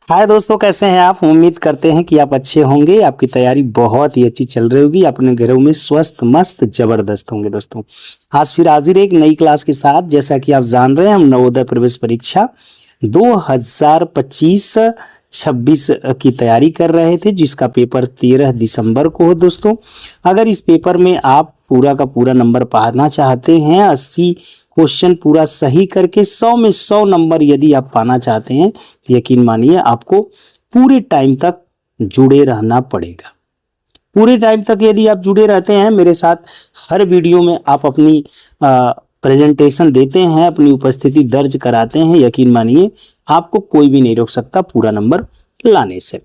हाय दोस्तों, कैसे हैं आप। उम्मीद करते हैं कि आप अच्छे होंगे। आपकी तैयारी बहुत ही अच्छी चल रही होगी। अपने घरों में स्वस्थ मस्त जबरदस्त होंगे। दोस्तों आज फिर हाजिर एक नई क्लास के साथ। जैसा कि आप जान रहे हैं, हम नवोदय प्रवेश परीक्षा 2025-26 की तैयारी कर रहे थे, जिसका पेपर 13 दिसंबर को हो। दोस्तों अगर इस पेपर में आप पूरा का पूरा नंबर पाना चाहते हैं, 80 क्वेश्चन पूरा सही करके 100 में 100 नंबर यदि आप पाना चाहते हैं, तो यकीन मानिए आपको पूरे टाइम तक जुड़े रहना पड़ेगा। पूरे टाइम तक यदि आप जुड़े रहते हैं मेरे साथ, हर वीडियो में आप अपनी प्रेजेंटेशन देते हैं, अपनी उपस्थिति दर्ज कराते हैं, यकीन मानिए आपको कोई भी नहीं रोक सकता पूरा नंबर लाने से।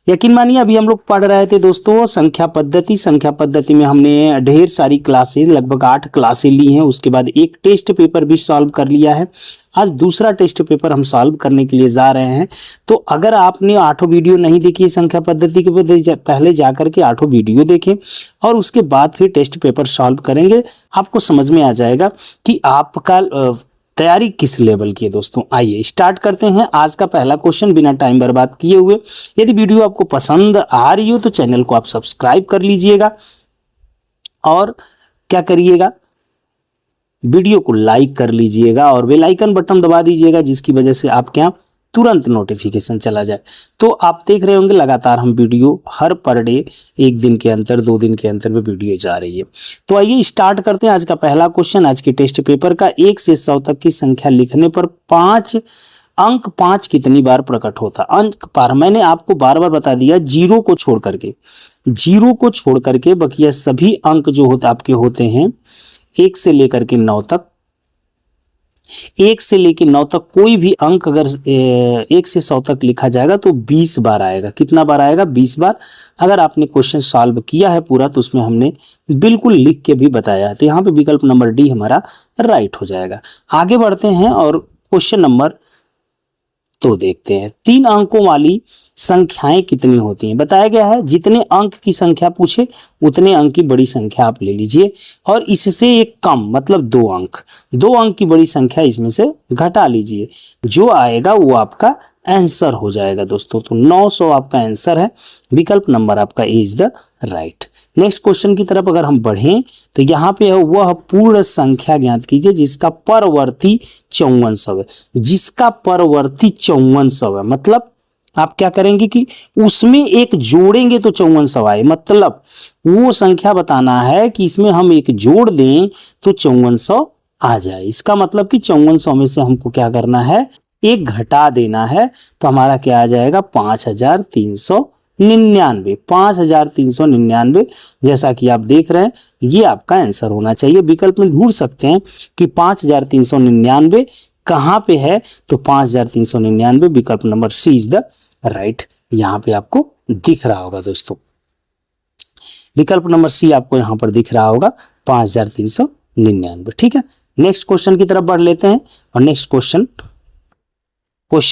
यकीन मानिए अभी हम लोग पढ़ रहे थे दोस्तों संख्या पद्धति में हमने ढेर सारी क्लासेस, लगभग 8 क्लासें ली हैं। उसके बाद एक टेस्ट पेपर भी सॉल्व कर लिया है। आज दूसरा टेस्ट पेपर हम सॉल्व करने के लिए जा रहे हैं। तो अगर आपने 8 वीडियो नहीं देखी संख्या पद्धति के, पहले जाकर के 8 वीडियो देखें और उसके बाद फिर टेस्ट पेपर सॉल्व करेंगे। आपको समझ में आ जाएगा कि आपका तैयारी किस लेवल की है। दोस्तों आइए स्टार्ट करते हैं आज का पहला क्वेश्चन बिना टाइम बर्बाद किए हुए। यदि वीडियो आपको पसंद आ रही हो तो चैनल को आप सब्सक्राइब कर लीजिएगा और क्या करिएगा, वीडियो को लाइक कर लीजिएगा और बेल आइकन बटन दबा दीजिएगा, जिसकी वजह से आपके यहाँ तुरंत नोटिफिकेशन चला जाए। तो आप देख रहे होंगे लगातार हम वीडियो हर पर डे, एक दिन के अंतर 2 दिन के अंतर में वीडियो जा रही है। तो आइए स्टार्ट करते हैं आज का पहला क्वेश्चन। आज के टेस्ट पेपर का 1 से 100 तक की संख्या लिखने पर 5 अंक 5 कितनी बार प्रकट होता। अंक पर मैंने आपको बार बार बता दिया, जीरो को छोड़ करके बाकी सभी अंक जो होते आपके होते हैं 1 से लेकर के 9 तक। 1 से लेकर 9 तक कोई भी अंक अगर 1 से 100 तक लिखा जाएगा तो 20 बार आएगा। कितना बार आएगा? 20 बार। अगर आपने क्वेश्चन सॉल्व किया है पूरा तो उसमें हमने बिल्कुल लिख के भी बताया है। तो यहाँ पे विकल्प नंबर डी हमारा राइट हो जाएगा। आगे बढ़ते हैं और क्वेश्चन नंबर तो देखते हैं। 3 अंकों वाली संख्याएं कितनी होती हैं। बताया गया है जितने अंक की संख्या पूछे उतने अंक की बड़ी संख्या आप ले लीजिए और इससे एक कम मतलब 2 अंक की बड़ी संख्या इसमें से घटा लीजिए। जो आएगा वो आपका आंसर हो जाएगा। दोस्तों तो 900 आपका आंसर है। विकल्प नंबर आपका A is the right. Next question की तरफ अगर हम बढ़ें तो यहाँ पे है वह पूर्ण संख्या ज्ञात कीजिए जिसका परवर्ती 5400 है। जिसका परवर्ती 5400 है मतलब आप क्या करेंगे कि उसमें एक जोड़ेंगे तो 5400 आए। मतलब वो संख्या बताना है कि इसमें हम एक जोड़ दें तो 5400 आ जाए। इसका मतलब कि 5400 में से हमको क्या करना है, एक घटा देना है। तो हमारा क्या आ जाएगा 5399। 5399 जैसा कि आप देख रहे हैं ये आपका आंसर होना चाहिए। विकल्प में ढूंढ सकते हैं कि 5399 कहां पे है, तो 5399 विकल्प number C is the right. यहां पे आपको दिख रहा होगा दोस्तों, विकल्प नंबर सी आपको यहां पर दिख रहा होगा 5399। ठीक है, नेक्स्ट क्वेश्चन की तरफ बढ़ लेते हैं और नेक्स्ट क्वेश्चन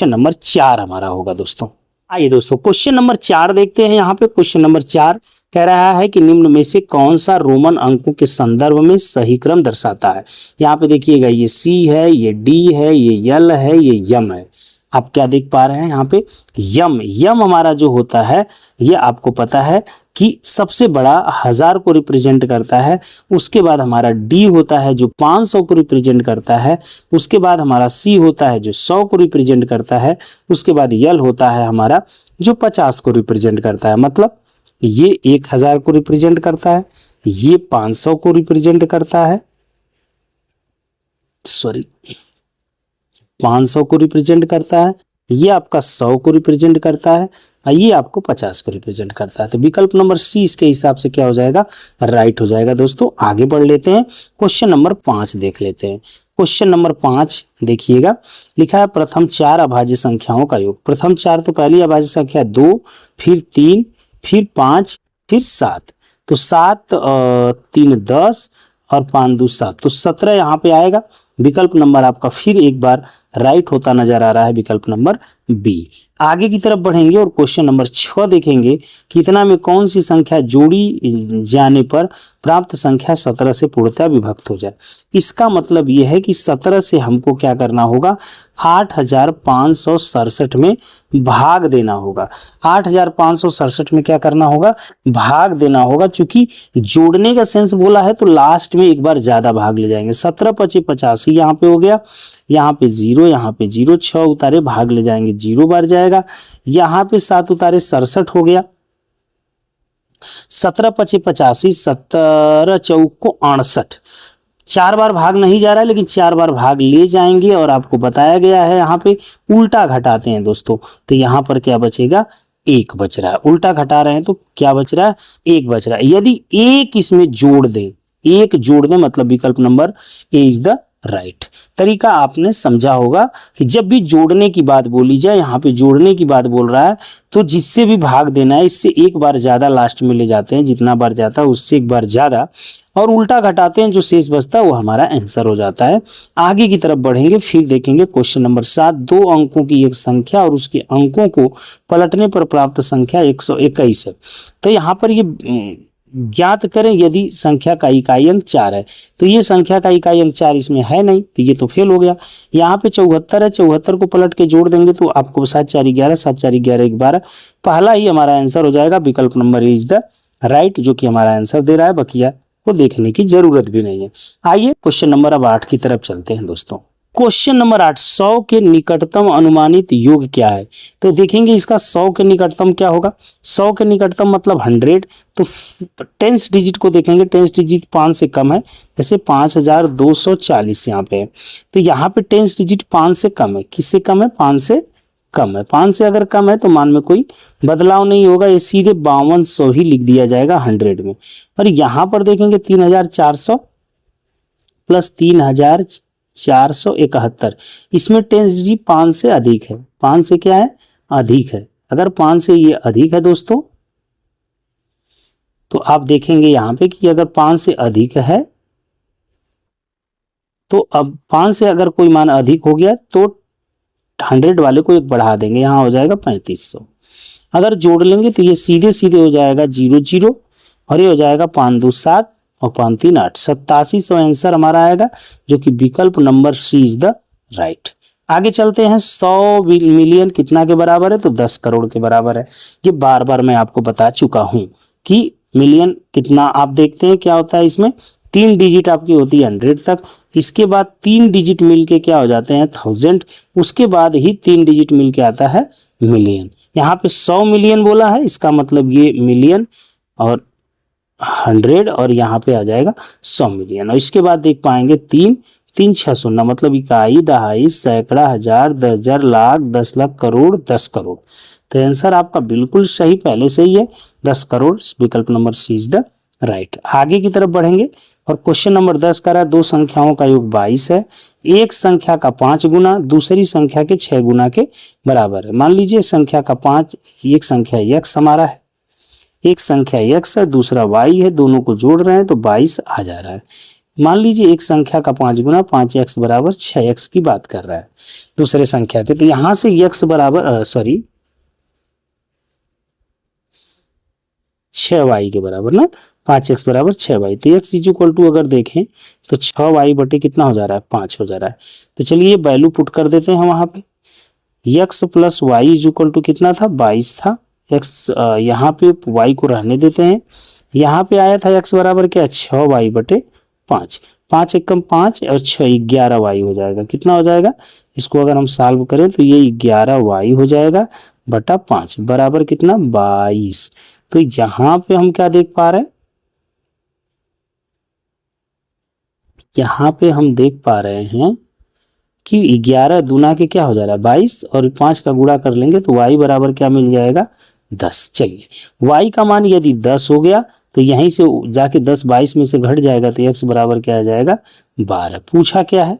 नंबर 4 हमारा होगा दोस्तों। आइए दोस्तों क्वेश्चन नंबर 4 देखते हैं। यहाँ पे क्वेश्चन नंबर 4 कह रहा है कि निम्न में से कौन सा रोमन अंकों के संदर्भ में सही क्रम दर्शाता है। यहाँ पे देखिएगा ये सी है, ये डी है, ये एल है, ये यम है। आप क्या देख पा रहे हैं यहाँ पे यम हमारा जो होता है ये आपको पता है कि सबसे बड़ा 1000 को रिप्रेजेंट करता है। उसके बाद हमारा डी होता है जो 500 को रिप्रेजेंट करता है। उसके बाद हमारा सी होता है जो 100 को रिप्रेजेंट करता है। उसके बाद यल होता है हमारा जो 50 को रिप्रेजेंट करता है। मतलब ये 1000 को रिप्रेजेंट करता है, ये 500 को रिप्रेजेंट करता है, 500 को रिप्रेजेंट करता है, ये आपका 100 को रिप्रेजेंट करता है और ये आपको 50 को रिप्रेजेंट करता है। तो विकल्प नंबर सी इसके हिसाब से क्या हो जाएगा, राइट हो जाएगा। दोस्तों आगे बढ़ लेते हैं, क्वेश्चन नंबर 5 देख लेते हैं। क्वेश्चन नंबर 5 देखिएगा, लिखा है प्रथम 4 अभाज्य संख्याओं का योग। प्रथम 4 तो पहली अभाज्य संख्या 2, फिर 3, फिर 5, फिर 7। तो 7 3 10 और 5 2 7, तो 17 यहाँ पे आएगा। विकल्प नंबर आपका फिर एक बार राइट होता नजर आ रहा है, विकल्प नंबर बी। आगे की तरफ बढ़ेंगे और क्वेश्चन नंबर 6 देखेंगे, कितना में कौन सी संख्या जोड़ी जाने पर प्राप्त संख्या 17 से पूर्णतः विभक्त हो जाए। इसका मतलब यह है कि 17 से हमको क्या करना होगा, 8567 में भाग देना होगा। 8567 में क्या करना होगा, भाग देना होगा। चूंकि जोड़ने का सेंस बोला है तो लास्ट में एक बार ज्यादा भाग ले जाएंगे। 17 पचे 85 यहाँ पे हो गया, यहाँ पे 0, यहाँ पे 0, 6 उतारे भाग ले जाएंगे 0 बार जाएगा, यहाँ पे 7 उतारे 67 हो गया। 17 पचे 85, 17 चौको 68, 4 बार भाग नहीं जा रहा है लेकिन 4 बार भाग ले जाएंगे। और आपको बताया गया है यहाँ पे उल्टा घटाते हैं दोस्तों, तो यहाँ पर क्या बचेगा, 1 बच रहा है। उल्टा घटा रहे हैं तो क्या बच रहा है, 1 बच रहा है। यदि एक इसमें जोड़ दें, एक जोड़ दें मतलब विकल्प number A is the right. तरीका आपने समझा होगा कि जब भी जोड़ने की बात बोली जाए, यहाँ पे जोड़ने की बात बोल रहा है तो जिससे भी भाग देना है इससे एक बार ज्यादा लास्ट में ले जाते हैं, जितना बार जाता है उससे एक बार ज्यादा, और उल्टा घटाते हैं, जो शेष बचता है वो हमारा आंसर हो जाता है। आगे की तरफ बढ़ेंगे, फिर देखेंगे क्वेश्चन नंबर 7, 2 अंकों की एक संख्या और उसके अंकों को पलटने पर प्राप्त संख्या 121 है। तो यहाँ पर ये ज्ञात करें यदि संख्या का इकाई अंक 4 है, तो ये संख्या का इकाई अंक 4 इसमें है नहीं, तो ये तो फेल हो गया। यहाँ पे 74 है, 74 को पलट के जोड़ देंगे तो आपको 7 4 11, 7 4 11 12, पहला ही हमारा आंसर हो जाएगा। विकल्प नंबर इज द राइट, जो कि हमारा आंसर दे रहा है, बकिया को देखने की जरूरत भी नहीं है। आइए क्वेश्चन नंबर अब 8 की तरफ चलते हैं दोस्तों। क्वेश्चन नंबर 8, 100 के निकटतम अनुमानित योग क्या है। तो देखेंगे इसका 100 के निकटतम क्या होगा। 100 के निकटतम मतलब 100, तो 10 डिजिट को देखेंगे, 10 डिजिट 5 से कम है, जैसे 5240 यहाँ पे है, तो यहाँ पे 10 डिजिट 5 से कम है। किससे कम है, 5 से कम है। 5 से अगर कम है तो मान में कोई बदलाव नहीं होगा, ये सीधे 5200 ही लिख दिया जाएगा 100 में। और यहाँ पर देखेंगे 3400 प्लस 3471, इसमें 10 डिजिट 5 से अधिक है। 5 से क्या है, अधिक है। अगर 5 से ये अधिक है दोस्तों, तो आप देखेंगे यहाँ पे कि अगर 5 से अधिक है तो अब 5 से अगर कोई मान अधिक हो गया तो 100 वाले को एक बढ़ा देंगे, यहाँ हो जाएगा 3500। अगर जोड़ लेंगे तो ये सीधे सीधे हो जाएगा 0 0, और ये हो जाएगा 5 2 7 और 5 3 8, 8700 आंसर हमारा आएगा, जो कि विकल्प number C is the right. आगे चलते हैं, 100 मिलियन कितना के बराबर है, तो 10 करोड़ के बराबर है। ये बार बार मैं आपको बता चुका हूं कि मिलियन कितना, आप देखते हैं क्या होता है इसमें, 3 डिजिट आपकी होती है 100 तक, इसके बाद 3 डिजिट मिलके क्या हो जाते हैं 1000, उसके बाद ही 3 डिजिट मिलके आता है मिलियन। यहाँ पे 100 मिलियन बोला है, इसका मतलब ये मिलियन और 100, और यहाँ पे आ जाएगा 100 मिलियन। और इसके बाद देख पाएंगे 3 3 6 शून्य मतलब इकाई, दहाई, सैकड़ा, हजार, 10,000, लाख, 10 लाख, करोड़, 10 करोड़। तो आंसर आपका बिल्कुल सही पहले से ही है, 10 करोड़। विकल्प number C is the right. आगे की तरफ बढ़ेंगे और क्वेश्चन नंबर 10 का रहा, 2 संख्याओं का योग 22 है, एक संख्या का 5 गुना दूसरी संख्या के 6 गुना के बराबर है। मान लीजिए संख्या का 5, एक संख्या x हमारा है, एक संख्या x है, दूसरा y है, दोनों को जोड़ रहे हैं तो 22 आ जा रहा है। मान लीजिए एक संख्या का 5 गुना 5x बराबर 6x की बात कर रहा है दूसरे संख्या के, तो यहां से x बराबर 6y के बराबर ना, 5x बराबर 6y, तो x इज इक्वल टू अगर देखें तो 6y बटे कितना हो जा रहा है, 5 हो जा रहा है। तो चलिए वैल्यू पुट कर देते हैं वहां पे, x plus y is equal to कितना था, 22 था। x यहाँ पे y को रहने देते हैं, यहाँ पे आया था x बराबर क्या, 6y बटे 5, 5 एकम 5 और 6 11y हो जाएगा। कितना हो जाएगा, इसको अगर हम सॉल्व करें तो ये 11y हो जाएगा बटा 5 बराबर कितना, 22। तो यहाँ पे हम क्या देख पा रहे हैं, यहाँ पे हम देख पा रहे हैं कि 11 दूना के क्या हो जा रहा है 22, और 5 का गुणा कर लेंगे तो y बराबर क्या मिल जाएगा, 10। चलिए y का मान यदि 10 हो गया तो यहीं से जाके 10 22 में से घट जाएगा, तो x बराबर क्या आ जाएगा, 12। पूछा क्या है,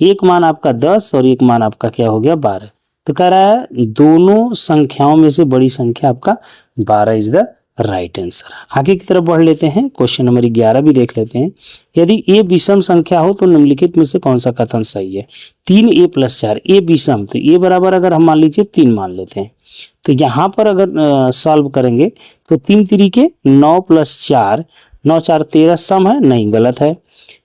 एक मान आपका 10 और एक मान आपका क्या हो गया, 12। तो कह रहा है दोनों संख्याओं में से बड़ी संख्या आपका 12 इज द राइट आंसर। आगे की तरफ बढ़ लेते हैं, क्वेश्चन नंबर 11 भी देख लेते हैं। यदि a विषम संख्या हो तो निम्नलिखित में से कौन सा कथन सही है। 3a + 4, a विषम, तो a बराबर अगर हम मान लीजिए 3 मान लेते हैं, तो यहाँ पर अगर सॉल्व करेंगे तो 3 तरीके 9 + 4, 9 4 13 सम है, नहीं गलत है।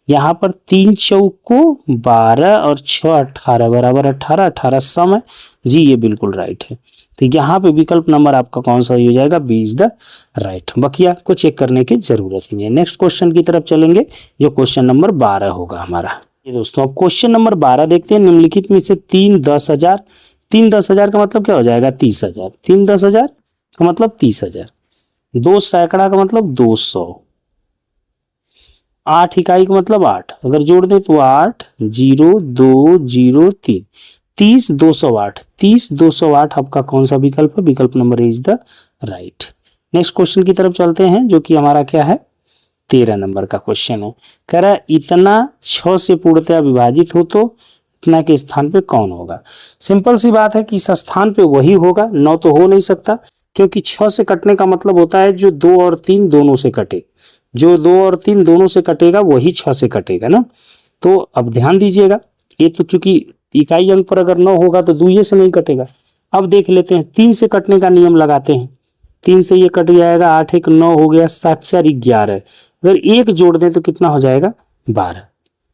यहाँ पर 3 चौको 12 और 6 18 बराबर 18, 18 सम है जी, ये बिल्कुल राइट है। तो यहाँ पे विकल्प नंबर आपका कौन सा हो जाएगा, बी इज द राइट। बकिया को चेक करने की जरूरत ही नहीं है। नेक्स्ट क्वेश्चन की तरफ चलेंगे जो क्वेश्चन नंबर 12 होगा हमारा। ये दोस्तों अब क्वेश्चन नंबर 12 देखते हैं। निम्नलिखित में से 3 10,000, 3 10,000 का मतलब क्या हो जाएगा, 30,000। 3 10,000 का मतलब 30,000। 2 सैकड़ा का मतलब 200। 8 इकाई का मतलब 8, अगर जोड़ दें तो 8 0 2 0 3, 30 208। 30 208 आपका कौन सा विकल्प है, विकल्प number is the right. Next question की तरफ चलते हैं जो कि हमारा क्या है, 13 नंबर का क्वेश्चन है। कह रहा है इतना 6 से पूर्णतया विभाजित हो तो इतना के स्थान पे कौन होगा। सिंपल सी बात है कि इस स्थान पे वही होगा, 9 तो हो नहीं सकता, क्योंकि 6 से कटने का मतलब होता है जो 2 और 3 दोनों से कटे, जो 2 और 3 दोनों से कटेगा वही 6 से कटेगा ना। तो अब ध्यान दीजिएगा, ये तो चूंकि इकाई अंक पर अगर 9 होगा तो दुइये से नहीं कटेगा। अब देख लेते हैं, 3 से कटने का नियम लगाते हैं। 3 से ये कट जाएगा, 8 1 9 हो गया, 7 4 11। अगर एक जोड़ दें तो कितना हो जाएगा, 12।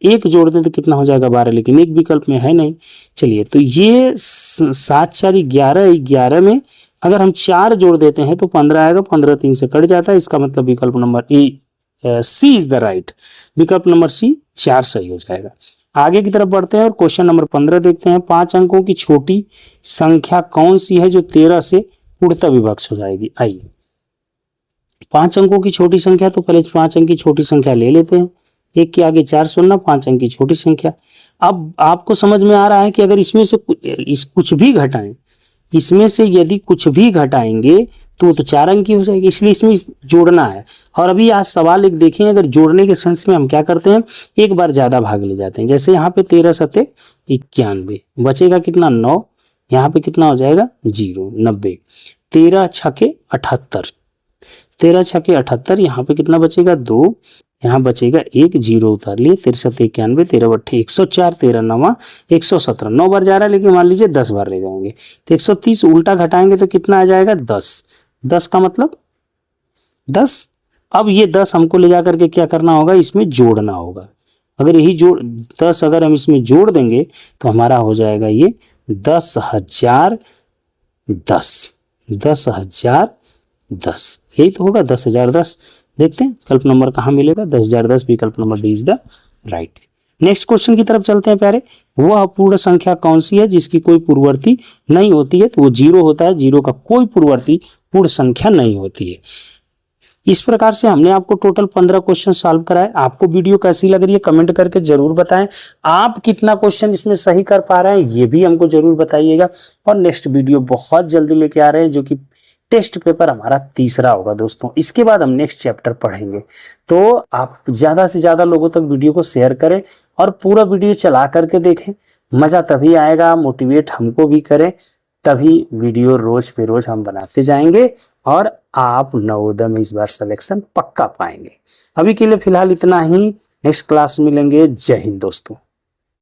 एक जोड़ दें तो कितना हो जाएगा, 12, लेकिन एक विकल्प में है नहीं। चलिए, तो ये 7 4 11, 11 में अगर हम 4 जोड़ देते हैं तो 15 आएगा, 15 3 से कट जाता है। इसका मतलब विकल्प number C is the right. विकल्प नंबर सी 4 सही हो जाएगा। आगे की तरफ बढ़ते हैं और क्वेश्चन नंबर 15 देखते हैं। 5 अंकों की छोटी संख्या कौन सी है जो 13 से पूर्णतः विभक्त हो जाएगी। आइए, 5 अंकों की छोटी संख्या, तो पहले 5 अंक की छोटी संख्या ले लेते हैं। एक के आगे 4 सुनना, 5 अंक की छोटी संख्या। अब आपको समझ में आ रहा है कि अगर इसमें से कुछ भी घटाएं, इसमें से यदि कुछ भी घटाएंगे तो 4 अंक की हो जाएगी, इसलिए इसमें जोड़ना है। और अभी आज सवाल एक देखें, अगर जोड़ने के सेंस में हम क्या करते हैं, एक बार ज्यादा भाग ले जाते हैं। जैसे यहाँ पे 13 सते 91, बचेगा कितना 9, यहाँ पे कितना हो जाएगा 0 90, 13 छके 78, 13 छके 78, यहाँ पे कितना बचेगा 2, यहाँ बचेगा 1, 0 उतार लिए, 63 91, 13 बट्ठे 104, 13 9 117, 9 बार जा रहा है लेकिन मान लीजिए 10 बार ले जाएंगे तो 130 उल्टा घटाएंगे तो कितना आ जाएगा 10। 10 का मतलब 10। अब ये 10 हमको ले जाकर के क्या करना होगा, इसमें जोड़ना होगा। अगर यही जोड़ 10 अगर हम इसमें जोड़ देंगे तो हमारा हो जाएगा ये 10,010, 10,010, यही तो होगा 10,010। देखते हैं विकल्प नंबर कहाँ मिलेगा, 10,010, विकल्प number D is the right. Next question की तरफ चलते हैं प्यारे। वह पूर्ण संख्या कौन सी है जिसकी कोई पूर्ववर्ती नहीं होती है, तो वो 0 होता है। 0 का कोई पूर्ववर्ती पूर्ण संख्या नहीं होती है। इस प्रकार से हमने आपको टोटल 15 क्वेश्चन सॉल्व कराए। आपको वीडियो कैसी लग रही है कमेंट करके जरूर बताएं। आप कितना क्वेश्चन इसमें सही कर पा रहे हैं ये भी हमको जरूर बताइएगा। और नेक्स्ट वीडियो बहुत जल्दी लेके आ रहे हैं जो कि टेस्ट पेपर हमारा तीसरा होगा दोस्तों। इसके बाद हम नेक्स्ट चैप्टर पढ़ेंगे। तो आप ज्यादा से ज्यादा लोगों तक वीडियो को शेयर करें और पूरा वीडियो चला करके देखें। मजा तभी आएगा, मोटिवेट हमको भी करें, तभी वीडियो रोज पे रोज हम बनाते जाएंगे और आप नवोदय में इस बार सिलेक्शन पक्का पाएंगे। अभी के लिए फिलहाल इतना ही, नेक्स्ट क्लास मिलेंगे। जय हिंद दोस्तों।